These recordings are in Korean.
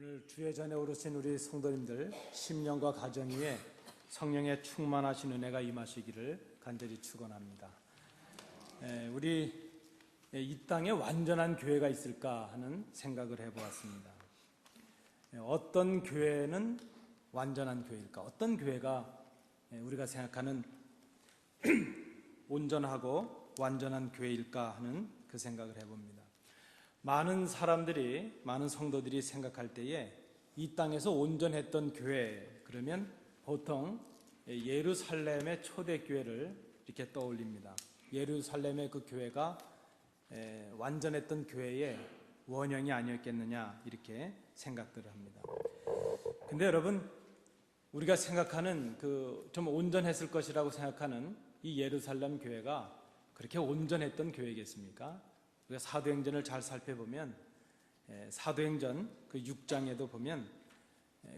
오늘 주의 전에 오르신 우리 성도님들 심령과 가정 위에 성령의 충만하신 은혜가 임하시기를 간절히 축원합니다. 우리 이 땅에 완전한 교회가 있을까 하는 생각을 해보았습니다. 어떤 교회는 완전한 교회일까? 어떤 교회가 우리가 생각하는 온전하고 완전한 교회일까 하는 그 생각을 해봅니다. 많은 사람들이, 많은 성도들이 생각할 때에 이 땅에서 온전했던 교회, 그러면 보통 예루살렘의 초대교회를 이렇게 떠올립니다. 예루살렘의 그 교회가 완전했던 교회의 원형이 아니었겠느냐 이렇게 생각들을 합니다. 근데 여러분, 우리가 생각하는 좀 온전했을 것이라고 생각하는 이 예루살렘 교회가 그렇게 온전했던 교회겠습니까? 우리가 사도행전을 잘 살펴보면 사도행전 그 6장에도 보면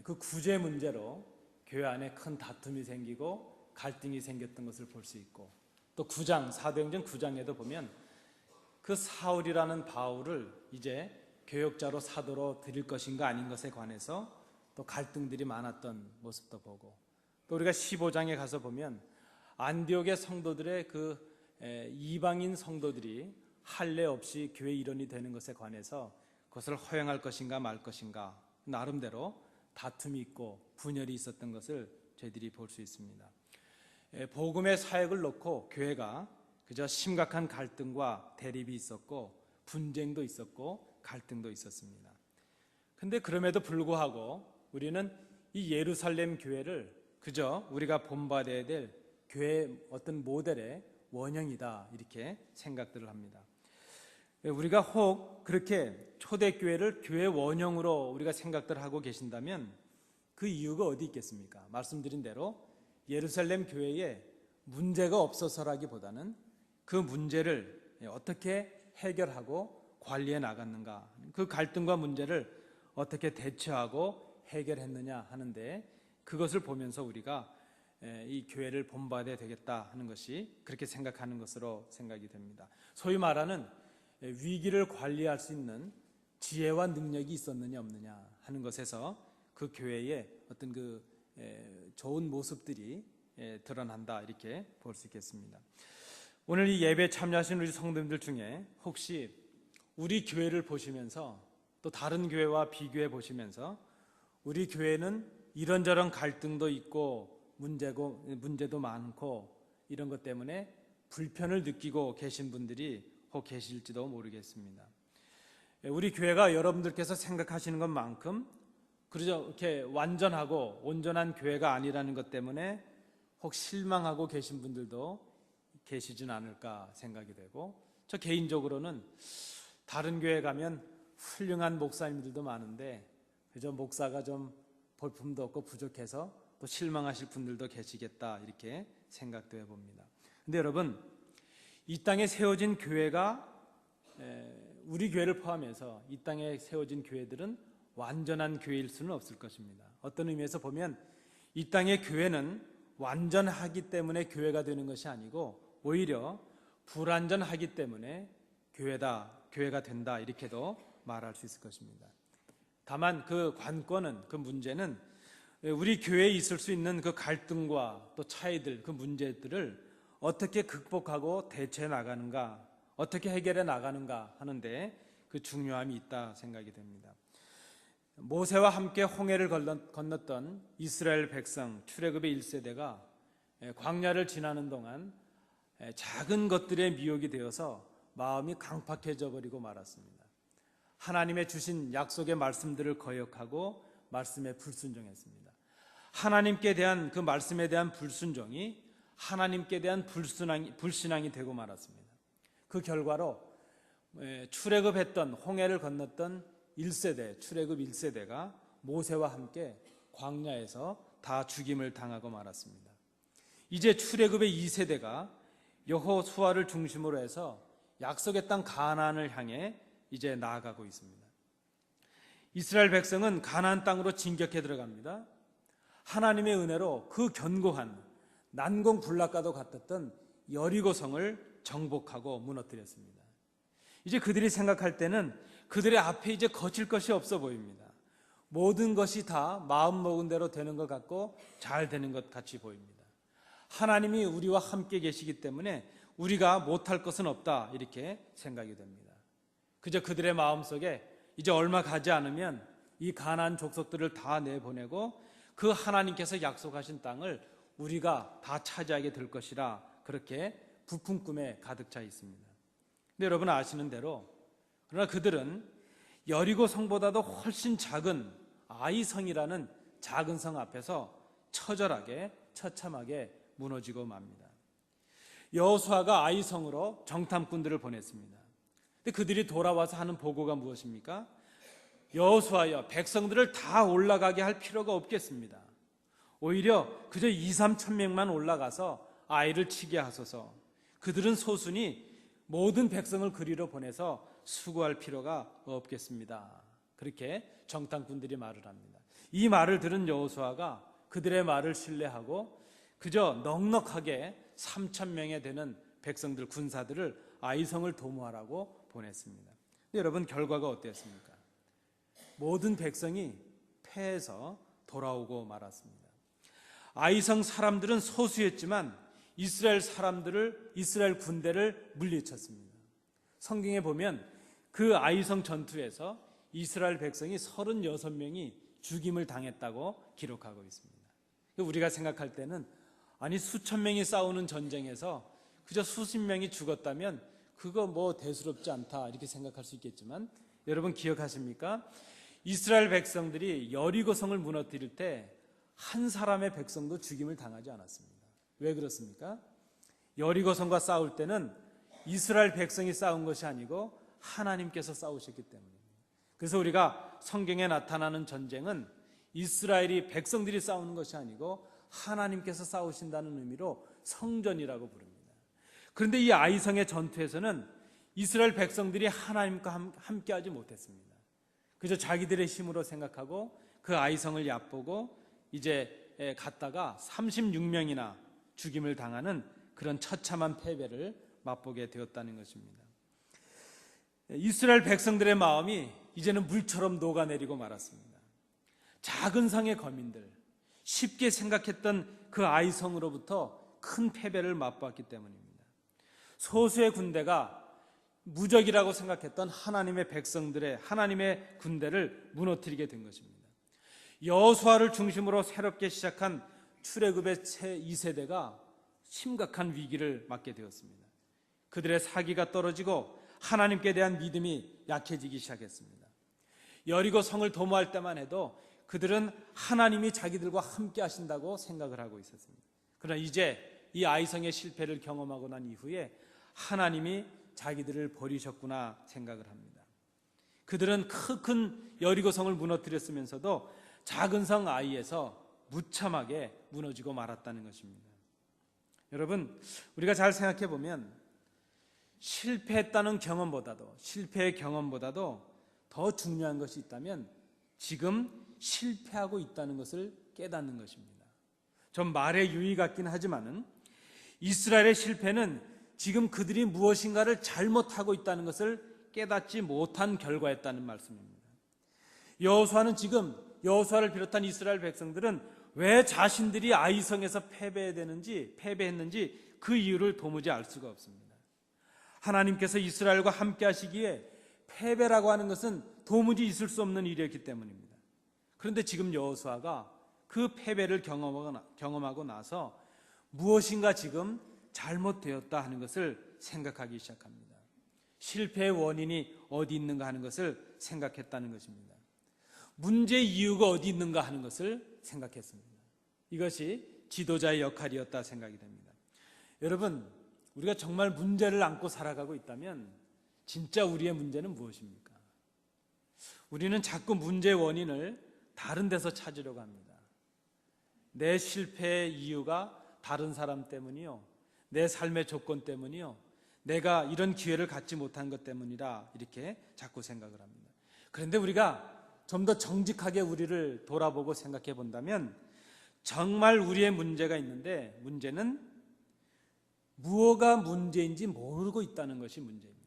그 구제 문제로 교회 안에 큰 다툼이 생기고 갈등이 생겼던 것을 볼 수 있고, 또 사도행전 9장에도 보면 그 사울이라는 바울을 이제 교역자로 사도로 드릴 것인가 아닌 것에 관해서 또 갈등들이 많았던 모습도 보고, 또 우리가 15장에 가서 보면 안디옥의 성도들의 그 이방인 성도들이 할례 없이 교회 일원이 되는 것에 관해서 그것을 허용할 것인가 말 것인가 나름대로 다툼이 있고 분열이 있었던 것을 저희들이 볼 수 있습니다. 복음의 사역을 놓고 교회가 그저 심각한 갈등과 대립이 있었고 분쟁도 있었고 갈등도 있었습니다. 그런데 그럼에도 불구하고 우리는 이 예루살렘 교회를 그저 우리가 본받아야 될 교회의 어떤 모델의 원형이다 이렇게 생각들을 합니다. 우리가 혹 그렇게 초대교회를 교회 원형으로 우리가 생각들 하고 계신다면 그 이유가 어디 있겠습니까? 말씀드린 대로 예루살렘 교회에 문제가 없어서라기보다는 그 문제를 어떻게 해결하고 관리해 나갔는가, 그 갈등과 문제를 어떻게 대처하고 해결했느냐 하는데, 그것을 보면서 우리가 이 교회를 본받아야 되겠다 하는 것이 그렇게 생각하는 것으로 생각이 됩니다. 소위 말하는 위기를 관리할 수 있는 지혜와 능력이 있었느냐 없느냐 하는 것에서 그 교회의 어떤 그 좋은 모습들이 드러난다 이렇게 볼 수 있겠습니다. 오늘 이 예배에 참여하신 우리 성도님들 중에 혹시 우리 교회를 보시면서 또 다른 교회와 비교해 보시면서 우리 교회는 이런저런 갈등도 있고 문제도 많고 이런 것 때문에 불편을 느끼고 계신 분들이 혹 계실지도 모르겠습니다. 우리 교회가 여러분들께서 생각하시는 것만큼 그렇게 완전하고 온전한 교회가 아니라는 것 때문에 혹 실망하고 계신 분들도 계시진 않을까 생각이 되고, 저 개인적으로는 다른 교회 가면 훌륭한 목사님들도 많은데 그저 목사가 좀 볼품도 없고 부족해서 또 실망하실 분들도 계시겠다 이렇게 생각도 해봅니다. 근데 여러분, 이 땅에 세워진 교회가 우리 교회를 포함해서 이 땅에 세워진 교회들은 완전한 교회일 수는 없을 것입니다. 어떤 의미에서 보면 이 땅의 교회는 완전하기 때문에 교회가 되는 것이 아니고 오히려 불완전하기 때문에 교회가 된다 이렇게도 말할 수 있을 것입니다. 다만 그 관건은, 그 문제는 우리 교회에 있을 수 있는 그 갈등과 또 차이들, 그 문제들을 어떻게 극복하고 대처해 나가는가, 어떻게 해결해 나가는가 하는데 그 중요함이 있다 생각이 됩니다. 모세와 함께 홍해를 건넜던 이스라엘 백성 출애굽의 1세대가 광야를 지나는 동안 작은 것들의 미혹이 되어서 마음이 강팍해져 버리고 말았습니다. 하나님의 주신 약속의 말씀들을 거역하고 말씀에 불순종했습니다. 하나님께 대한 그 말씀에 대한 불순종이 하나님께 대한 불신앙이 되고 말았습니다. 그 결과로 출애굽했던 홍해를 건넜던 1세대, 출애굽 1세대가 모세와 함께 광야에서 다 죽임을 당하고 말았습니다. 이제 출애굽의 2세대가 여호수아를 중심으로 해서 약속의 땅 가나안을 향해 이제 나아가고 있습니다. 이스라엘 백성은 가나안 땅으로 진격해 들어갑니다. 하나님의 은혜로 그 견고한 난공불락과도 같았던 여리고성을 정복하고 무너뜨렸습니다. 이제 그들이 생각할 때는 그들의 앞에 이제 거칠 것이 없어 보입니다. 모든 것이 다 마음 먹은 대로 되는 것 같고 잘 되는 것 같이 보입니다. 하나님이 우리와 함께 계시기 때문에 우리가 못할 것은 없다, 이렇게 생각이 됩니다. 그저 그들의 마음속에 이제 얼마 가지 않으면 이 가나안 족속들을 다 내보내고 그 하나님께서 약속하신 땅을 우리가 다 차지하게 될 것이라, 그렇게 부푼 꿈에 가득 차 있습니다. 근데 여러분 아시는 대로, 그러나 그들은 여리고 성보다도 훨씬 작은 아이성이라는 작은 성 앞에서 처절하게 처참하게 무너지고 맙니다. 여호수아가 아이성으로 정탐꾼들을 보냈습니다. 근데 그들이 돌아와서 하는 보고가 무엇입니까? 여호수아여, 백성들을 다 올라가게 할 필요가 없겠습니다. 오히려 그저 2-3천 명만 올라가서 아이를 치게 하소서. 그들은 소순이 모든 백성을 그리로 보내서 수고할 필요가 없겠습니다. 그렇게 정탐꾼들이 말을 합니다. 이 말을 들은 여호수아가 그들의 말을 신뢰하고 그저 넉넉하게 3천 명에 되는 백성들, 군사들을 아이성을 도모하라고 보냈습니다. 근데 여러분, 결과가 어땠습니까? 모든 백성이 패해서 돌아오고 말았습니다. 아이성 사람들은 소수였지만 이스라엘 군대를 물리쳤습니다. 성경에 보면 그 아이성 전투에서 이스라엘 백성이 36명이 죽임을 당했다고 기록하고 있습니다. 우리가 생각할 때는 아니 수천 명이 싸우는 전쟁에서 그저 수십 명이 죽었다면 그거 뭐 대수롭지 않다, 이렇게 생각할 수 있겠지만, 여러분 기억하십니까? 이스라엘 백성들이 여리고성을 무너뜨릴 때 한 사람의 백성도 죽임을 당하지 않았습니다. 왜 그렇습니까? 여리고성과 싸울 때는 이스라엘 백성이 싸운 것이 아니고 하나님께서 싸우셨기 때문입니다. 그래서 우리가 성경에 나타나는 전쟁은 이스라엘이 백성들이 싸우는 것이 아니고 하나님께서 싸우신다는 의미로 성전이라고 부릅니다. 그런데 이 아이성의 전투에서는 이스라엘 백성들이 하나님과 함께하지 못했습니다. 그저 자기들의 힘으로 생각하고 그 아이성을 얕보고 이제 갔다가 36명이나 죽임을 당하는 그런 처참한 패배를 맛보게 되었다는 것입니다. 이스라엘 백성들의 마음이 이제는 물처럼 녹아내리고 말았습니다. 작은 성의 거민들, 쉽게 생각했던 그 아이성으로부터 큰 패배를 맛보았기 때문입니다. 소수의 군대가 무적이라고 생각했던 하나님의 군대를 무너뜨리게 된 것입니다. 여호수아를 중심으로 새롭게 시작한 출애굽의 새 2세대가 심각한 위기를 맞게 되었습니다. 그들의 사기가 떨어지고 하나님께 대한 믿음이 약해지기 시작했습니다. 여리고 성을 도모할 때만 해도 그들은 하나님이 자기들과 함께 하신다고 생각을 하고 있었습니다. 그러나 이제 이 아이성의 실패를 경험하고 난 이후에 하나님이 자기들을 버리셨구나 생각을 합니다. 그들은 큰 여리고성을 무너뜨렸으면서도 작은 성 아이에서 무참하게 무너지고 말았다는 것입니다. 여러분, 우리가 잘 생각해 보면 실패의 경험보다도 더 중요한 것이 있다면 지금 실패하고 있다는 것을 깨닫는 것입니다. 좀 말의 유의 같긴 하지만은 이스라엘의 실패는 지금 그들이 무엇인가를 잘못하고 있다는 것을 깨닫지 못한 결과였다는 말씀입니다. 여호수아를 비롯한 이스라엘 백성들은 왜 자신들이 아이성에서 패배했는지 그 이유를 도무지 알 수가 없습니다. 하나님께서 이스라엘과 함께 하시기에 패배라고 하는 것은 도무지 있을 수 없는 일이었기 때문입니다. 그런데 지금 여호수아가 그 패배를 경험하고 나서 무엇인가 지금 잘못되었다 하는 것을 생각하기 시작합니다. 실패의 원인이 어디 있는가 하는 것을 생각했다는 것입니다. 문제의 이유가 어디 있는가 하는 것을 생각했습니다. 이것이 지도자의 역할이었다 생각이 됩니다. 여러분, 우리가 정말 문제를 안고 살아가고 있다면 진짜 우리의 문제는 무엇입니까? 우리는 자꾸 문제의 원인을 다른 데서 찾으려고 합니다. 내 실패의 이유가 다른 사람 때문이요, 내 삶의 조건 때문이요, 내가 이런 기회를 갖지 못한 것 때문이라 이렇게 자꾸 생각을 합니다. 그런데 우리가 좀 더 정직하게 우리를 돌아보고 생각해 본다면 정말 우리의 문제가 있는데 문제는 무엇가 문제인지 모르고 있다는 것이 문제입니다.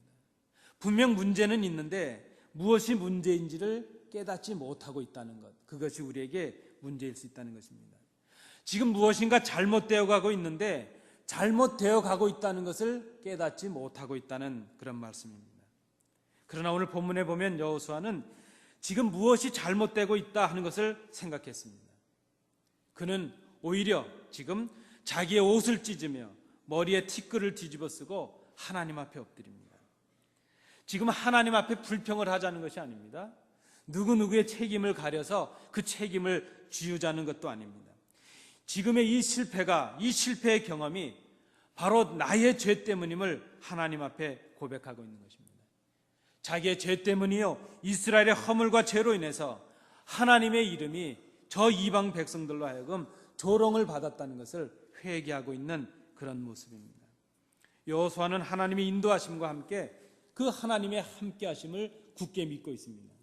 분명 문제는 있는데 무엇이 문제인지를 깨닫지 못하고 있다는 것, 그것이 우리에게 문제일 수 있다는 것입니다. 지금 무엇인가 잘못되어 가고 있는데 잘못되어 가고 있다는 것을 깨닫지 못하고 있다는 그런 말씀입니다. 그러나 오늘 본문에 보면 여호수아는 지금 무엇이 잘못되고 있다 하는 것을 생각했습니다. 그는 오히려 지금 자기의 옷을 찢으며 머리에 티끌을 뒤집어 쓰고 하나님 앞에 엎드립니다. 지금 하나님 앞에 불평을 하자는 것이 아닙니다. 누구누구의 책임을 가려서 그 책임을 지우자는 것도 아닙니다. 지금의 이 실패의 경험이 바로 나의 죄 때문임을 하나님 앞에 고백하고 있는 것입니다. 자기의 죄 때문이요, 이스라엘의 허물과 죄로 인해서 하나님의 이름이 저 이방 백성들로 하여금 조롱을 받았다는 것을 회개하고 있는 그런 모습입니다. 여호수아는 하나님의 인도하심과 함께 그 하나님의 함께하심을 굳게 믿고 있습니다.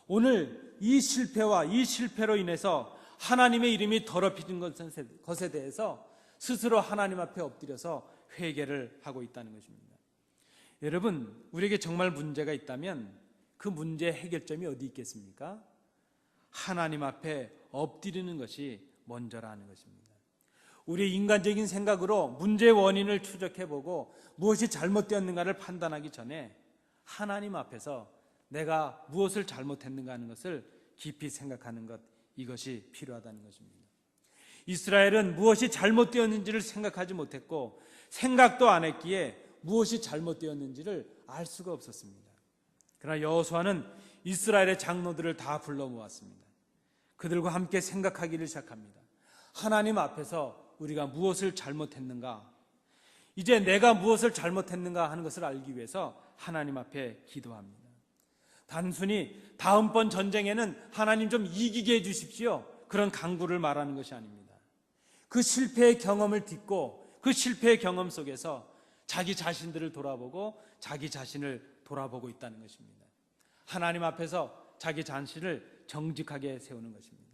오늘 이 실패와 이 실패로 인해서 하나님의 이름이 더럽혀진 것에 대해서 스스로 하나님 앞에 엎드려서 회개를 하고 있다는 것입니다. 여러분, 우리에게 정말 문제가 있다면 그 문제의 해결점이 어디 있겠습니까? 하나님 앞에 엎드리는 것이 먼저라는 것입니다. 우리의 인간적인 생각으로 문제의 원인을 추적해보고 무엇이 잘못되었는가를 판단하기 전에 하나님 앞에서 내가 무엇을 잘못했는가 하는 것을 깊이 생각하는 것, 이것이 필요하다는 것입니다. 이스라엘은 무엇이 잘못되었는지를 생각하지 못했고 생각도 안 했기에 무엇이 잘못되었는지를 알 수가 없었습니다. 그러나 여호수아는 이스라엘의 장로들을 다 불러 모았습니다. 그들과 함께 생각하기를 시작합니다. 하나님 앞에서 우리가 무엇을 잘못했는가, 이제 내가 무엇을 잘못했는가 하는 것을 알기 위해서 하나님 앞에 기도합니다. 단순히 다음번 전쟁에는 하나님 좀 이기게 해주십시오, 그런 간구를 말하는 것이 아닙니다. 그 실패의 경험을 딛고 그 실패의 경험 속에서 자기 자신들을 돌아보고 자기 자신을 돌아보고 있다는 것입니다. 하나님 앞에서 자기 자신을 정직하게 세우는 것입니다.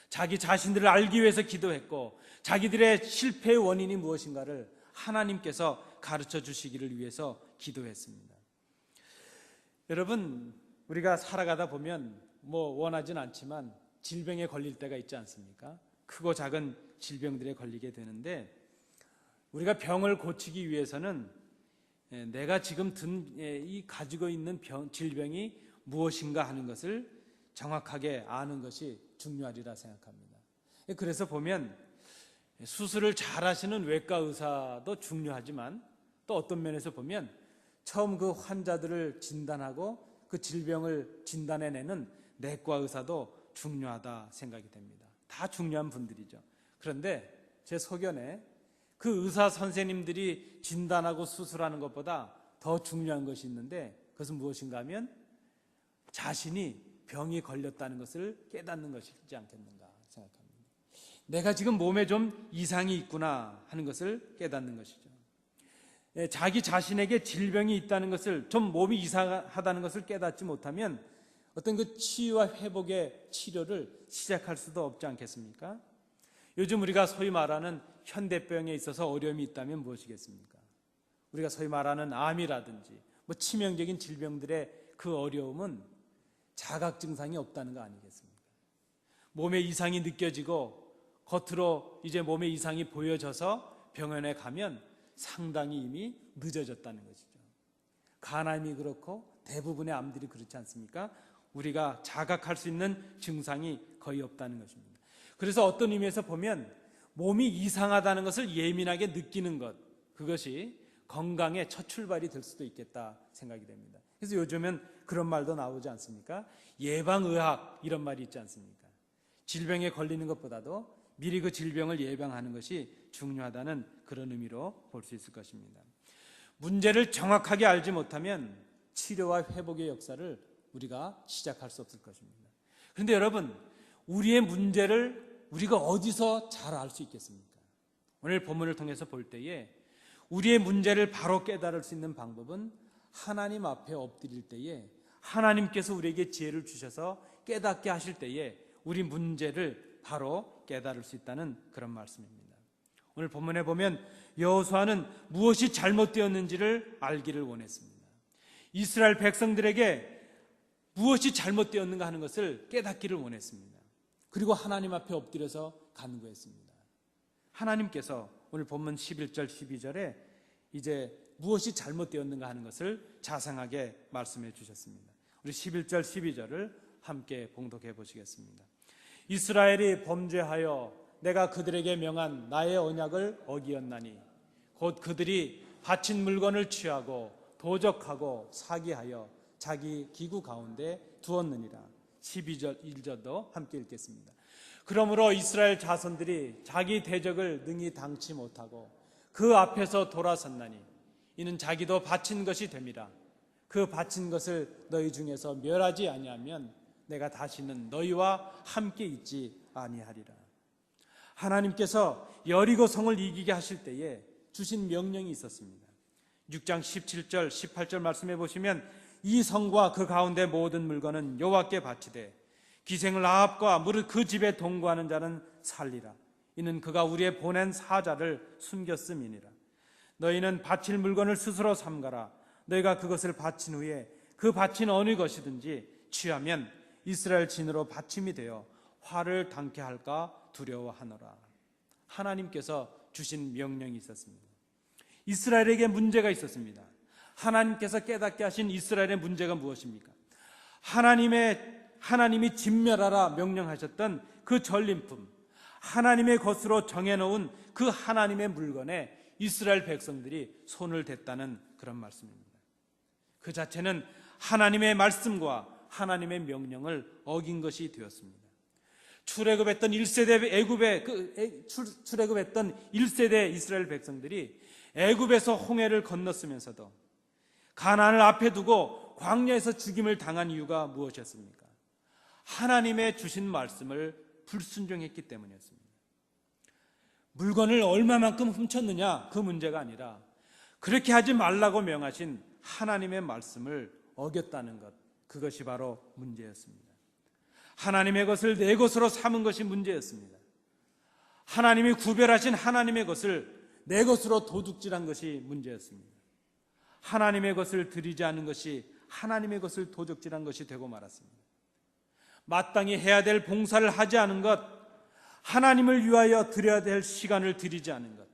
자기 자신들을 알기 위해서 기도했고 자기들의 실패의 원인이 무엇인가를 하나님께서 가르쳐 주시기를 위해서 기도했습니다. 여러분, 우리가 살아가다 보면 원하진 않지만 질병에 걸릴 때가 있지 않습니까? 크고 작은 질병들에 걸리게 되는데 우리가 병을 고치기 위해서는 내가 지금 가지고 있는 질병이 무엇인가 하는 것을 정확하게 아는 것이 중요하리라 생각합니다. 그래서 보면 수술을 잘 하시는 외과 의사도 중요하지만 또 어떤 면에서 보면 처음 그 환자들을 진단하고 그 질병을 진단해내는 내과 의사도 중요하다 생각이 됩니다. 다 중요한 분들이죠. 그런데 제 소견에 그 의사 선생님들이 진단하고 수술하는 것보다 더 중요한 것이 있는데 그것은 무엇인가 하면 자신이 병이 걸렸다는 것을 깨닫는 것이지 않겠는가 생각합니다. 내가 지금 몸에 좀 이상이 있구나 하는 것을 깨닫는 것이죠. 자기 자신에게 질병이 있다는 것을, 좀 몸이 이상하다는 것을 깨닫지 못하면 어떤 그 치유와 회복의 치료를 시작할 수도 없지 않겠습니까? 요즘 우리가 소위 말하는 현대병에 있어서 어려움이 있다면 무엇이겠습니까? 우리가 소위 말하는 암이라든지 치명적인 질병들의 그 어려움은 자각 증상이 없다는 거 아니겠습니까? 몸에 이상이 느껴지고 겉으로 이제 몸에 이상이 보여져서 병원에 가면 상당히 이미 늦어졌다는 것이죠. 간암이 그렇고 대부분의 암들이 그렇지 않습니까? 우리가 자각할 수 있는 증상이 거의 없다는 것입니다. 그래서 어떤 의미에서 보면 몸이 이상하다는 것을 예민하게 느끼는 것, 그것이 건강의 첫 출발이 될 수도 있겠다 생각이 됩니다. 그래서 요즘은 그런 말도 나오지 않습니까? 예방의학, 이런 말이 있지 않습니까? 질병에 걸리는 것보다도 미리 그 질병을 예방하는 것이 중요하다는 그런 의미로 볼 수 있을 것입니다. 문제를 정확하게 알지 못하면 치료와 회복의 역사를 우리가 시작할 수 없을 것입니다. 그런데 여러분, 우리의 문제를 우리가 어디서 잘 알 수 있겠습니까? 오늘 본문을 통해서 볼 때에 우리의 문제를 바로 깨달을 수 있는 방법은 하나님 앞에 엎드릴 때에 하나님께서 우리에게 지혜를 주셔서 깨닫게 하실 때에 우리 문제를 바로 깨달을 수 있다는 그런 말씀입니다. 오늘 본문에 보면 여호수아는 무엇이 잘못되었는지를 알기를 원했습니다. 이스라엘 백성들에게 무엇이 잘못되었는가 하는 것을 깨닫기를 원했습니다. 그리고 하나님 앞에 엎드려서 간구했습니다. 하나님께서 오늘 본문 11절 12절에 이제 무엇이 잘못되었는가 하는 것을 자상하게 말씀해 주셨습니다. 우리 11절 12절을 함께 봉독해 보시겠습니다. 이스라엘이 범죄하여 내가 그들에게 명한 나의 언약을 어기었나니 곧 그들이 바친 물건을 취하고 도적하고 사기하여 자기 기구 가운데 두었느니라. 12절 1절도 함께 읽겠습니다. 그러므로 이스라엘 자손들이 자기 대적을 능히 당치 못하고 그 앞에서 돌아섰나니 이는 자기도 바친 것이 됨이라. 그 바친 것을 너희 중에서 멸하지 아니하면 내가 다시는 너희와 함께 있지 아니하리라. 하나님께서 여리고 성을 이기게 하실 때에 주신 명령이 있었습니다. 6장 17절 18절 말씀해 보시면 이 성과 그 가운데 모든 물건은 여호와께 바치되 기생을 아합과 무릇 그 집에 동거하는 자는 살리라. 이는 그가 우리의 보낸 사자를 숨겼음이니라. 너희는 바칠 물건을 스스로 삼가라. 너희가 그것을 바친 후에 그 바친 어느 것이든지 취하면 이스라엘 진으로 받침이 되어 화를 당케 할까 두려워하노라. 하나님께서 주신 명령이 있었습니다. 이스라엘에게 문제가 있었습니다. 하나님께서 깨닫게 하신 이스라엘의 문제가 무엇입니까? 하나님이 진멸하라 명령하셨던 그 전림품, 하나님의 것으로 정해놓은 그 하나님의 물건에 이스라엘 백성들이 손을 댔다는 그런 말씀입니다. 그 자체는 하나님의 말씀과 하나님의 명령을 어긴 것이 되었습니다. 출애굽했던 1세대 출애굽했던 1세대 이스라엘 백성들이 애굽에서 홍해를 건넜으면서도 가나안을 앞에 두고 광야에서 죽임을 당한 이유가 무엇이었습니까? 하나님의 주신 말씀을 불순종했기 때문이었습니다. 물건을 얼마만큼 훔쳤느냐 그 문제가 아니라 그렇게 하지 말라고 명하신 하나님의 말씀을 어겼다는 것, 그것이 바로 문제였습니다. 하나님의 것을 내 것으로 삼은 것이 문제였습니다. 하나님이 구별하신 하나님의 것을 내 것으로 도둑질한 것이 문제였습니다. 하나님의 것을 드리지 않은 것이 하나님의 것을 도둑질한 것이 되고 말았습니다. 마땅히 해야 될 봉사를 하지 않은 것, 하나님을 위하여 드려야 될 시간을 드리지 않은 것,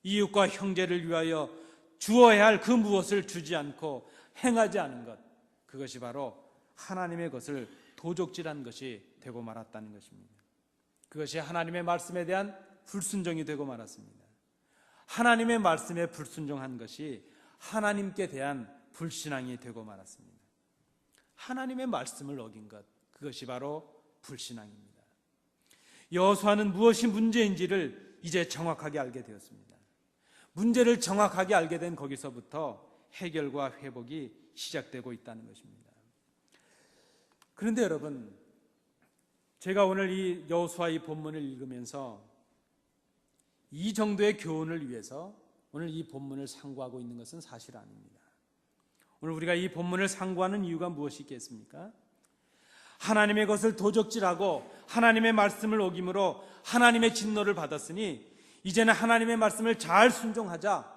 이웃과 형제를 위하여 주어야 할 그 무엇을 주지 않고 행하지 않은 것, 그것이 바로 하나님의 것을 도적질한 것이 되고 말았다는 것입니다. 그것이 하나님의 말씀에 대한 불순종이 되고 말았습니다. 하나님의 말씀에 불순종한 것이 하나님께 대한 불신앙이 되고 말았습니다. 하나님의 말씀을 어긴 것, 그것이 바로 불신앙입니다. 여호수아는 무엇이 문제인지를 이제 정확하게 알게 되었습니다. 문제를 정확하게 알게 된 거기서부터 해결과 회복이 시작되고 있다는 것입니다. 그런데 여러분, 제가 오늘 이 여호수아 이 본문을 읽으면서 이 정도의 교훈을 위해서 오늘 이 본문을 상고하고 있는 것은 사실 아닙니다. 오늘 우리가 이 본문을 상고하는 이유가 무엇이 있겠습니까? 하나님의 것을 도적질하고 하나님의 말씀을 어김으로 하나님의 진노를 받았으니 이제는 하나님의 말씀을 잘 순종하자,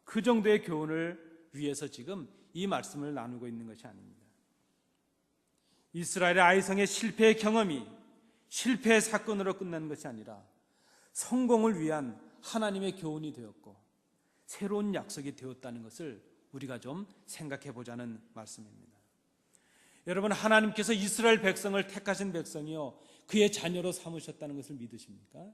그 정도의 교훈을 위해서 지금 이 말씀을 나누고 있는 것이 아닙니다. 이스라엘의 아이성의 실패의 경험이 실패의 사건으로 끝난 것이 아니라 성공을 위한 하나님의 교훈이 되었고 새로운 약속이 되었다는 것을 우리가 좀 생각해 보자는 말씀입니다. 여러분, 하나님께서 이스라엘 백성을 택하신 백성이요 그의 자녀로 삼으셨다는 것을 믿으십니까?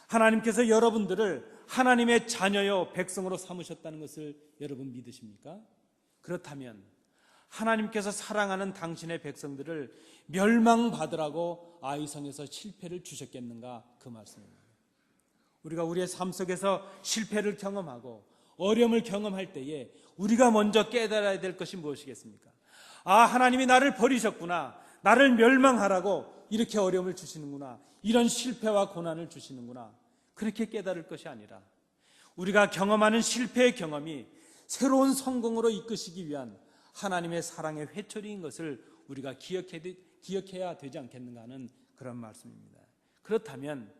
하나님께서 여러분들을 하나님의 자녀요 백성으로 삼으셨다는 것을 여러분 믿으십니까? 그렇다면 하나님께서 사랑하는 당신의 백성들을 멸망받으라고 아이성에서 실패를 주셨겠는가, 그 말씀입니다. 우리가 우리의 삶 속에서 실패를 경험하고 어려움을 경험할 때에 우리가 먼저 깨달아야 될 것이 무엇이겠습니까? 아, 하나님이 나를 버리셨구나, 나를 멸망하라고 이렇게 어려움을 주시는구나, 이런 실패와 고난을 주시는구나, 그렇게 깨달을 것이 아니라 우리가 경험하는 실패의 경험이 새로운 성공으로 이끄시기 위한 하나님의 사랑의 회초리인 것을 우리가 기억해야 되지 않겠는가 하는 그런 말씀입니다. 그렇다면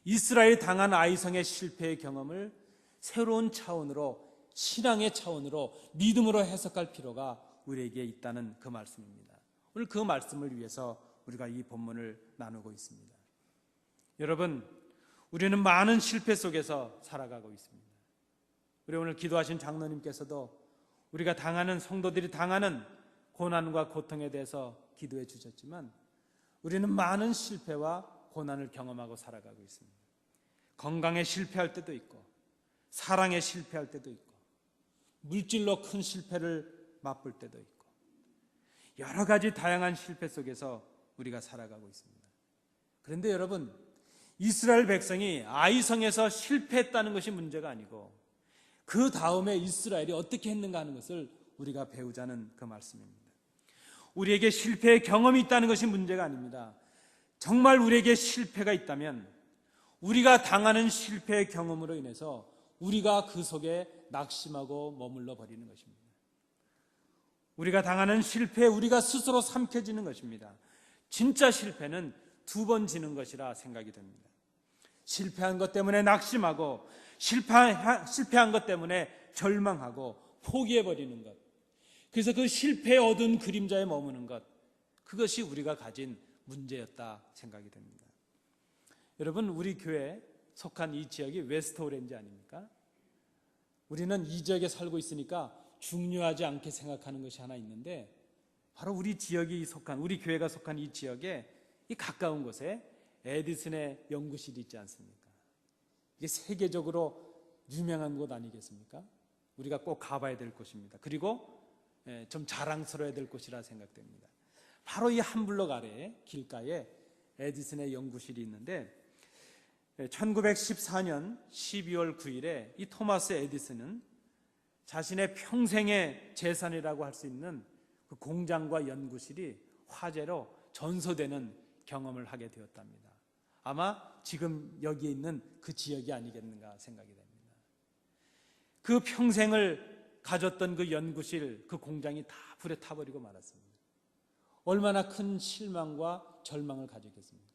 이스라엘이 당한 아이성의 실패의 경험을 새로운 차원으로, 신앙의 차원으로, 믿음으로 해석할 필요가 우리에게 있다는 그 말씀입니다. 오늘 그 말씀을 위해서 우리가 이 본문을 나누고 있습니다. 여러분, 우리는 많은 실패 속에서 살아가고 있습니다. 우리 오늘 기도하신 장로님께서도 우리가 당하는, 성도들이 당하는 고난과 고통에 대해서 기도해 주셨지만 우리는 많은 실패와 고난을 경험하고 살아가고 있습니다. 건강에 실패할 때도 있고, 사랑에 실패할 때도 있고, 물질로 큰 실패를 맛볼 때도 있고, 여러 가지 다양한 실패 속에서 우리가 살아가고 있습니다. 그런데 여러분, 이스라엘 백성이 아이성에서 실패했다는 것이 문제가 아니고 그 다음에 이스라엘이 어떻게 했는가 하는 것을 우리가 배우자는 그 말씀입니다. 우리에게 실패의 경험이 있다는 것이 문제가 아닙니다. 정말 우리에게 실패가 있다면 우리가 당하는 실패의 경험으로 인해서 우리가 그 속에 낙심하고 머물러 버리는 것입니다. 우리가 당하는 실패에 우리가 스스로 삼켜지는 것입니다. 진짜 실패는 2번 지는 것이라 생각이 됩니다. 실패한 것 때문에 낙심하고, 실패한 것 때문에 절망하고 포기해버리는 것, 그래서 그 실패에 얻은 그림자에 머무는 것, 그것이 우리가 가진 문제였다 생각이 됩니다. 여러분, 우리 교회에 속한 이 지역이 웨스트 오렌지 아닙니까? 우리는 이 지역에 살고 있으니까 중요하지 않게 생각하는 것이 하나 있는데, 바로 우리 지역이 속한, 우리 교회가 속한 이 지역에 이 가까운 곳에 에디슨의 연구실이 있지 않습니까? 이게 세계적으로 유명한 곳 아니겠습니까? 우리가 꼭 가봐야 될 곳입니다. 그리고 좀 자랑스러워야 될 곳이라 생각됩니다. 바로 이 한 블록 아래 길가에 에디슨의 연구실이 있는데, 1914년 12월 9일에 이 토마스 에디슨은 자신의 평생의 재산이라고 할 수 있는 그 공장과 연구실이 화재로 전소되는 경험을 하게 되었답니다. 아마 지금 여기에 있는 그 지역이 아니겠는가 생각이 됩니다. 그 평생을 가졌던 그 연구실, 그 공장이 다 불에 타버리고 말았습니다. 얼마나 큰 실망과 절망을 가졌겠습니까?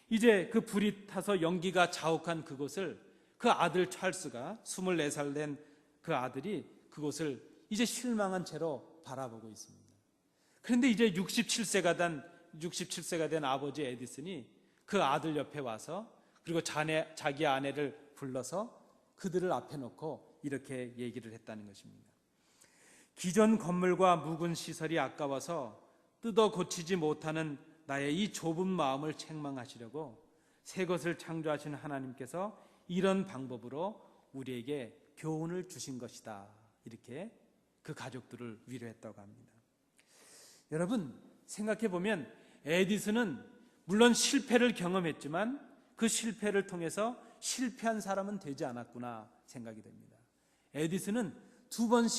이제 그 불이 타서 연기가 자욱한 그곳을 그 아들 찰스가 24살 된 그 아들이 그곳을 이제 실망한 채로 바라보고 있습니다. 그런데 이제 67세가 된 아버지 에디슨이 그 아들 옆에 와서, 그리고 자기 아내를 불러서 그들을 앞에 놓고 이렇게 얘기를 했다는 것입니다. 기존 건물과 묵은 시설이 아까워서 뜯어 고치지 못하는 나의 이 좁은 마음을 책망하시려고 새 것을 창조하신 하나님께서 이런 방법으로 우리에게 교훈을 주신 것이다. 이렇게 그 가족들을 위로했다고 합니다. 여러분, 생각해 보면 에디슨은 물론 실패를 경험했지만 그 실패를 통해서 실패한 사람은 되지 않았구나 생각이 됩니다. 에디슨은 2번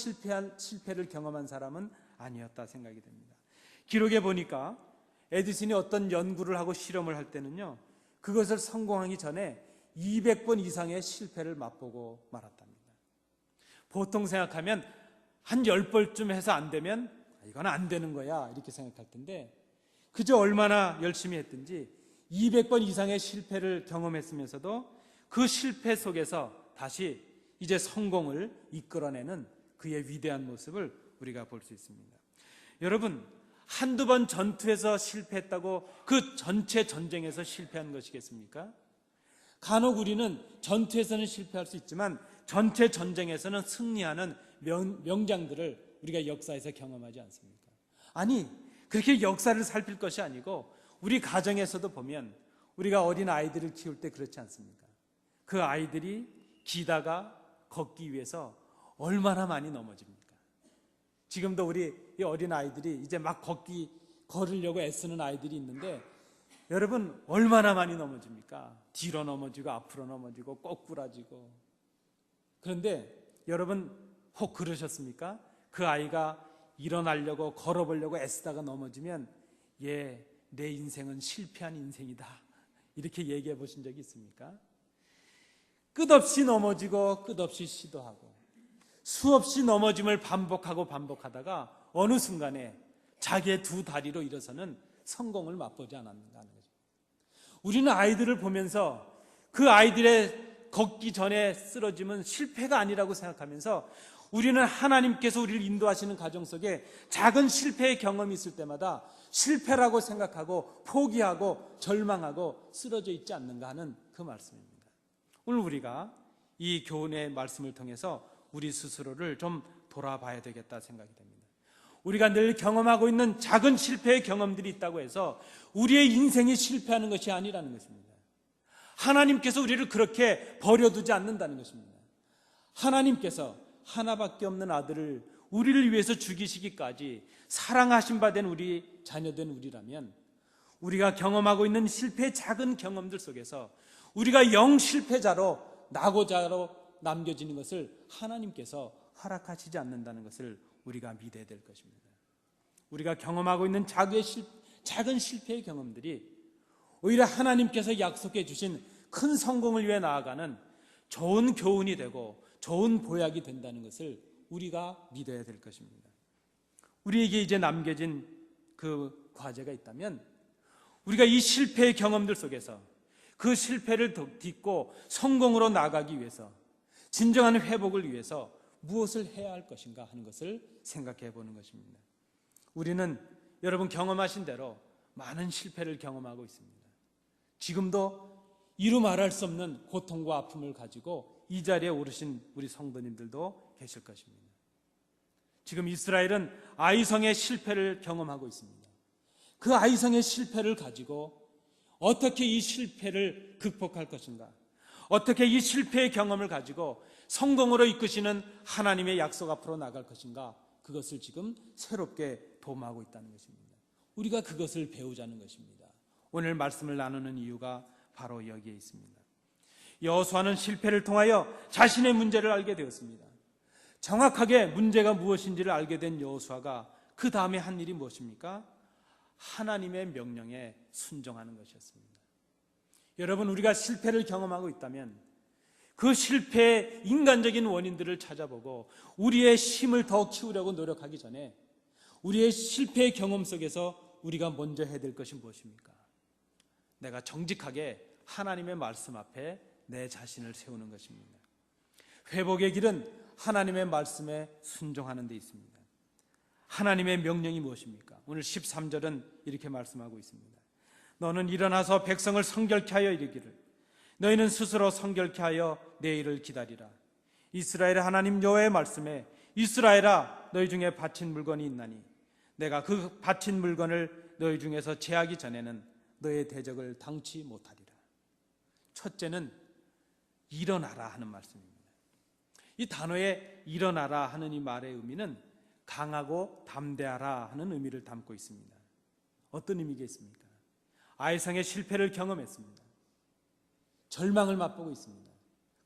실패를 경험한 사람은 아니었다 생각이 됩니다. 기록에 보니까 에디슨이 어떤 연구를 하고 실험을 할 때는요, 그것을 성공하기 전에 200번 이상의 실패를 맛보고 말았답니다. 보통 생각하면 한 10번쯤 해서 안 되면 이건 안 되는 거야 이렇게 생각할 텐데, 그저 얼마나 열심히 했든지 200번 이상의 실패를 경험했으면서도 그 실패 속에서 다시 이제 성공을 이끌어내는 그의 위대한 모습을 우리가 볼 수 있습니다. 여러분, 한두 번 전투에서 실패했다고 그 전체 전쟁에서 실패한 것이겠습니까? 간혹 우리는 전투에서는 실패할 수 있지만 전체 전쟁에서는 승리하는 명장들을 우리가 역사에서 경험하지 않습니까? 아니, 그렇게 역사를 살필 것이 아니고 우리 가정에서도 보면 우리가 어린 아이들을 키울 때 그렇지 않습니까? 그 아이들이 기다가 걷기 위해서 얼마나 많이 넘어집니까? 지금도 우리 이 어린 아이들이 이제 막 걸으려고 애쓰는 아이들이 있는데, 여러분 얼마나 많이 넘어집니까? 뒤로 넘어지고 앞으로 넘어지고 꼬꾸라지고. 그런데 여러분 혹 그러셨습니까? 그 아이가 일어나려고 걸어보려고 애쓰다가 넘어지면 내 인생은 실패한 인생이다 이렇게 얘기해 보신 적이 있습니까? 끝없이 넘어지고 끝없이 시도하고 수없이 넘어짐을 반복하다가 어느 순간에 자기의 2 다리로 일어서는 성공을 맛보지 않았는가 하는 거죠. 우리는 아이들을 보면서 그 아이들의 걷기 전에 쓰러짐은 실패가 아니라고 생각하면서 우리는 하나님께서 우리를 인도하시는 과정 속에 작은 실패의 경험이 있을 때마다 실패라고 생각하고 포기하고 절망하고 쓰러져 있지 않는가 하는 그 말씀입니다. 오늘 우리가 이 교훈의 말씀을 통해서 우리 스스로를 좀 돌아봐야 되겠다 생각이 됩니다. 우리가 늘 경험하고 있는 작은 실패의 경험들이 있다고 해서 우리의 인생이 실패하는 것이 아니라는 것입니다. 하나님께서 우리를 그렇게 버려두지 않는다는 것입니다. 하나님께서 하나밖에 없는 아들을 우리를 위해서 죽이시기까지 사랑하신 바 된 우리 자녀된 우리라면 우리가 경험하고 있는 실패의 작은 경험들 속에서 우리가 영 실패자로 낙오자로 남겨지는 것을 하나님께서 허락하시지 않는다는 것을 우리가 믿어야 될 것입니다. 우리가 경험하고 있는 작은 실패의 경험들이 오히려 하나님께서 약속해 주신 큰 성공을 위해 나아가는 좋은 교훈이 되고 좋은 보약이 된다는 것을 우리가 믿어야 될 것입니다. 우리에게 이제 남겨진 그 과제가 있다면 우리가 이 실패의 경험들 속에서 그 실패를 딛고 성공으로 나아가기 위해서 진정한 회복을 위해서 무엇을 해야 할 것인가 하는 것을 생각해 보는 것입니다. 우리는 여러분 경험하신 대로 많은 실패를 경험하고 있습니다. 지금도 이루 말할 수 없는 고통과 아픔을 가지고 이 자리에 오르신 우리 성도님들도 계실 것입니다. 지금 이스라엘은 아이성의 실패를 경험하고 있습니다. 그 아이성의 실패를 가지고 어떻게 이 실패를 극복할 것인가, 어떻게 이 실패의 경험을 가지고 성공으로 이끄시는 하나님의 약속 앞으로 나갈 것인가, 그것을 지금 새롭게 도모하고 있다는 것입니다. 우리가 그것을 배우자는 것입니다. 오늘 말씀을 나누는 이유가 바로 여기에 있습니다. 여호수아는 실패를 통하여 자신의 문제를 알게 되었습니다. 정확하게 문제가 무엇인지를 알게 된 여호수아가 그 다음에 한 일이 무엇입니까? 하나님의 명령에 순종하는 것이었습니다. 여러분, 우리가 실패를 경험하고 있다면 그 실패의 인간적인 원인들을 찾아보고 우리의 힘을 더 키우려고 노력하기 전에 우리의 실패의 경험 속에서 우리가 먼저 해야 될 것이 무엇입니까? 내가 정직하게 하나님의 말씀 앞에 내 자신을 세우는 것입니다. 회복의 길은 하나님의 말씀에 순종하는 데 있습니다. 하나님의 명령이 무엇입니까? 오늘 13절은 이렇게 말씀하고 있습니다. 너는 일어나서 백성을 성결케 하여 이르기를 너희는 스스로 성결케 하여 내일을 기다리라. 이스라엘의 하나님 여호와의 말씀에 이스라엘아 너희 중에 바친 물건이 있나니 내가 그 바친 물건을 너희 중에서 제하기 전에는 너의 대적을 당치 못하리라. 첫째는 일어나라 하는 말씀입니다. 이 단어에 일어나라 하는 이 말의 의미는 강하고 담대하라 하는 의미를 담고 있습니다. 어떤 의미겠습니까? 아이성의 실패를 경험했습니다. 절망을 맛보고 있습니다.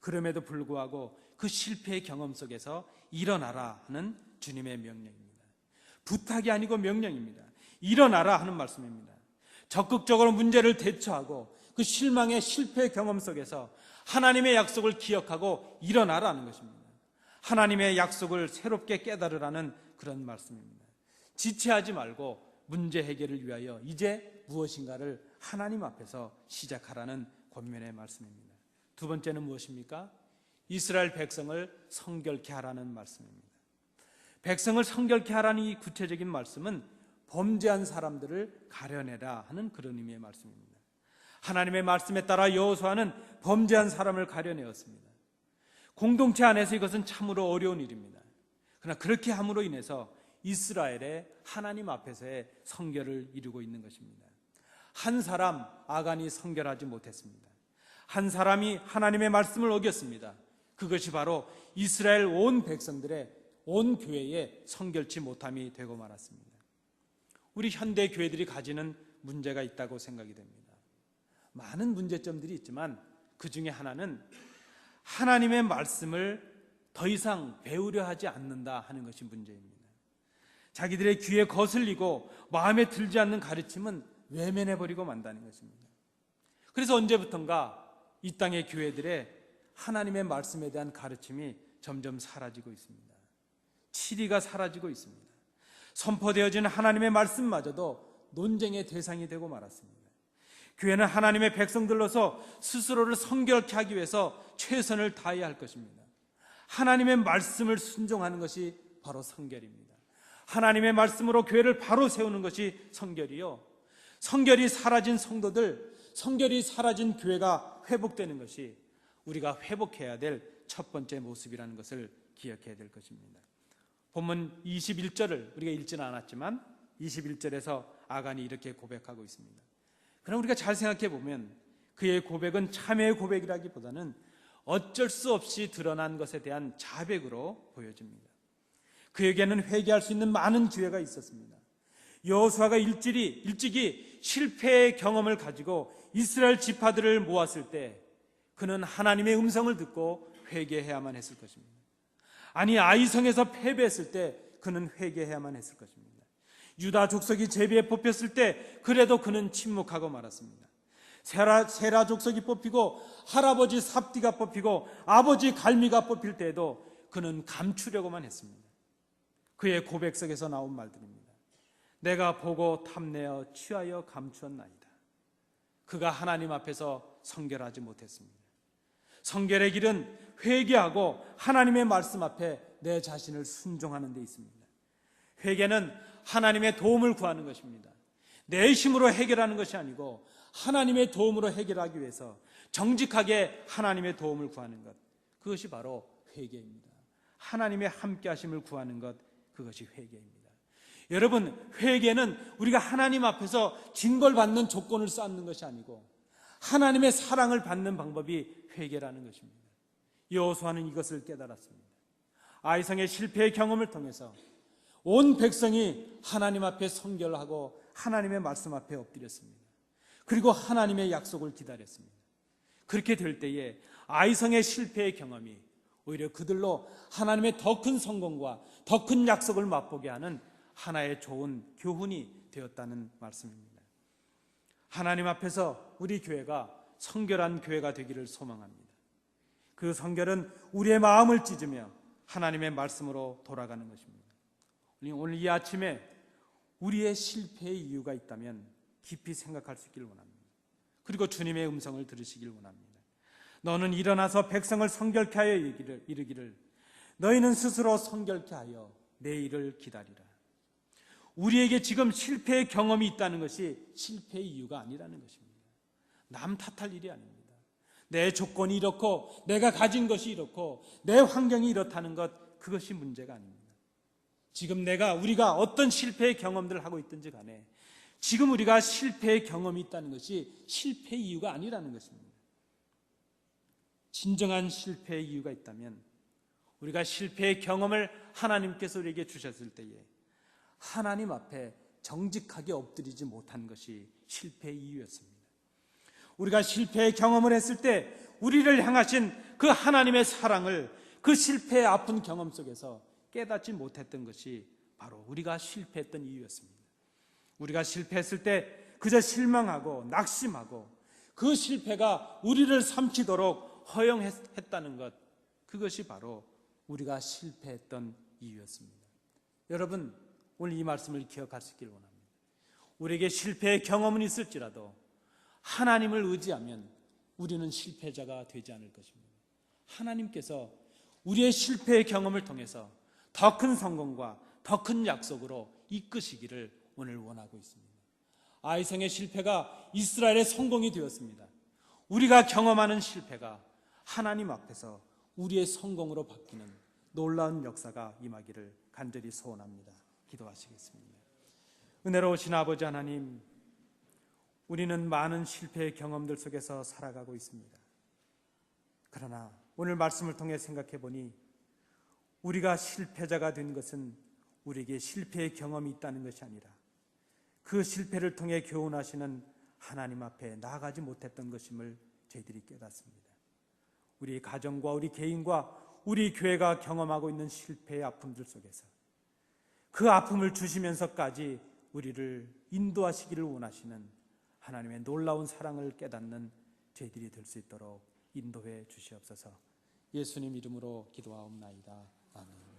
그럼에도 불구하고 그 실패의 경험 속에서 일어나라 하는 주님의 명령입니다. 부탁이 아니고 명령입니다. 일어나라 하는 말씀입니다. 적극적으로 문제를 대처하고 그 실망의 실패의 경험 속에서 하나님의 약속을 기억하고 일어나라는 것입니다. 하나님의 약속을 새롭게 깨달으라는 그런 말씀입니다. 지체하지 말고 문제 해결을 위하여 이제 무엇인가를 하나님 앞에서 시작하라는 권면의 말씀입니다. 두 번째는 무엇입니까? 이스라엘 백성을 성결케 하라는 말씀입니다. 백성을 성결케 하라는 이 구체적인 말씀은 범죄한 사람들을 가려내라 하는 그런 의미의 말씀입니다. 하나님의 말씀에 따라 여호수아는 범죄한 사람을 가려내었습니다. 공동체 안에서 이것은 참으로 어려운 일입니다. 그러나 그렇게 함으로 인해서 이스라엘의 하나님 앞에서의 성결을 이루고 있는 것입니다. 한 사람 아간이 성결하지 못했습니다. 한 사람이 하나님의 말씀을 어겼습니다. 그것이 바로 이스라엘 온 백성들의 온 교회의 성결치 못함이 되고 말았습니다. 우리 현대 교회들이 가지는 문제가 있다고 생각이 됩니다. 많은 문제점들이 있지만 그 중에 하나는 하나님의 말씀을 더 이상 배우려 하지 않는다 하는 것이 문제입니다. 자기들의 귀에 거슬리고 마음에 들지 않는 가르침은 외면해버리고 만다는 것입니다. 그래서 언제부턴가 이 땅의 교회들의 하나님의 말씀에 대한 가르침이 점점 사라지고 있습니다. 치리가 사라지고 있습니다. 선포되어지는 하나님의 말씀마저도 논쟁의 대상이 되고 말았습니다. 교회는 하나님의 백성들로서 스스로를 성결케 하기 위해서 최선을 다해야 할 것입니다. 하나님의 말씀을 순종하는 것이 바로 성결입니다. 하나님의 말씀으로 교회를 바로 세우는 것이 성결이요, 성결이 사라진 성도들, 성결이 사라진 교회가 회복되는 것이 우리가 회복해야 될 첫 번째 모습이라는 것을 기억해야 될 것입니다. 본문 21절을 우리가 읽지는 않았지만 21절에서 아간이 이렇게 고백하고 있습니다. 그럼 우리가 잘 생각해 보면 그의 고백은 참회의 고백이라기보다는 어쩔 수 없이 드러난 것에 대한 자백으로 보여집니다. 그에게는 회개할 수 있는 많은 기회가 있었습니다. 여호수아가 일찍이 실패의 경험을 가지고 이스라엘 지파들을 모았을 때 그는 하나님의 음성을 듣고 회개해야만 했을 것입니다. 아니, 아이성에서 패배했을 때 그는 회개해야만 했을 것입니다. 유다 족속이 제비에 뽑혔을 때 그래도 그는 침묵하고 말았습니다. 세라 족속이 뽑히고 할아버지 삽디가 뽑히고 아버지 갈미가 뽑힐 때에도 그는 감추려고만 했습니다. 그의 고백 속에서 나온 말들입니다. 내가 보고 탐내어 취하여 감추었나이다. 그가 하나님 앞에서 성결하지 못했습니다. 성결의 길은 회개하고 하나님의 말씀 앞에 내 자신을 순종하는 데 있습니다. 회개는 하나님의 도움을 구하는 것입니다. 내 힘으로 해결하는 것이 아니고 하나님의 도움으로 해결하기 위해서 정직하게 하나님의 도움을 구하는 것, 그것이 바로 회개입니다. 하나님의 함께하심을 구하는 것, 그것이 회개입니다. 여러분, 회개는 우리가 하나님 앞에서 징벌받는 조건을 쌓는 것이 아니고 하나님의 사랑을 받는 방법이 회개라는 것입니다. 여호수아는 이것을 깨달았습니다. 아이성의 실패의 경험을 통해서 온 백성이 하나님 앞에 성결하고 하나님의 말씀 앞에 엎드렸습니다. 그리고 하나님의 약속을 기다렸습니다. 그렇게 될 때에 아이성의 실패의 경험이 오히려 그들로 하나님의 더 큰 성공과 더 큰 약속을 맛보게 하는 하나의 좋은 교훈이 되었다는 말씀입니다. 하나님 앞에서 우리 교회가 성결한 교회가 되기를 소망합니다. 그 성결은 우리의 마음을 찢으며 하나님의 말씀으로 돌아가는 것입니다. 오늘 이 아침에 우리의 실패의 이유가 있다면 깊이 생각할 수 있기를 원합니다. 그리고 주님의 음성을 들으시길 원합니다. 너는 일어나서 백성을 성결케 하여 이르기를 너희는 스스로 성결케 하여 내일을 기다리라. 우리에게 지금 실패의 경험이 있다는 것이 실패의 이유가 아니라는 것입니다. 남 탓할 일이 아닙니다. 내 조건이 이렇고 내가 가진 것이 이렇고 내 환경이 이렇다는 것, 그것이 문제가 아닙니다. 지금 우리가 어떤 실패의 경험들을 하고 있든지 간에 지금 우리가 실패의 경험이 있다는 것이 실패의 이유가 아니라는 것입니다. 진정한 실패의 이유가 있다면 우리가 실패의 경험을 하나님께서 우리에게 주셨을 때에 하나님 앞에 정직하게 엎드리지 못한 것이 실패의 이유였습니다. 우리가 실패의 경험을 했을 때 우리를 향하신 그 하나님의 사랑을 그 실패의 아픈 경험 속에서 깨닫지 못했던 것이 바로 우리가 실패했던 이유였습니다. 우리가 실패했을 때 그저 실망하고 낙심하고 그 실패가 우리를 삼키도록 허용했다는 것, 그것이 바로 우리가 실패했던 이유였습니다. 여러분, 오늘 이 말씀을 기억할 수 있기를 원합니다. 우리에게 실패의 경험은 있을지라도 하나님을 의지하면 우리는 실패자가 되지 않을 것입니다. 하나님께서 우리의 실패의 경험을 통해서 더 큰 성공과 더 큰 약속으로 이끄시기를 오늘 원하고 있습니다. 아이성의 실패가 이스라엘의 성공이 되었습니다. 우리가 경험하는 실패가 하나님 앞에서 우리의 성공으로 바뀌는 놀라운 역사가 임하기를 간절히 소원합니다. 기도하시겠습니다. 은혜로우신 아버지 하나님, 우리는 많은 실패의 경험들 속에서 살아가고 있습니다. 그러나 오늘 말씀을 통해 생각해 보니 우리가 실패자가 된 것은 우리에게 실패의 경험이 있다는 것이 아니라 그 실패를 통해 교훈하시는 하나님 앞에 나아가지 못했던 것임을 저희들이 깨닫습니다. 우리 가정과 우리 개인과 우리 교회가 경험하고 있는 실패의 아픔들 속에서 그 아픔을 주시면서까지 우리를 인도하시기를 원하시는 하나님의 놀라운 사랑을 깨닫는 저희들이 될 수 있도록 인도해 주시옵소서. 예수님 이름으로 기도하옵나이다. 아멘.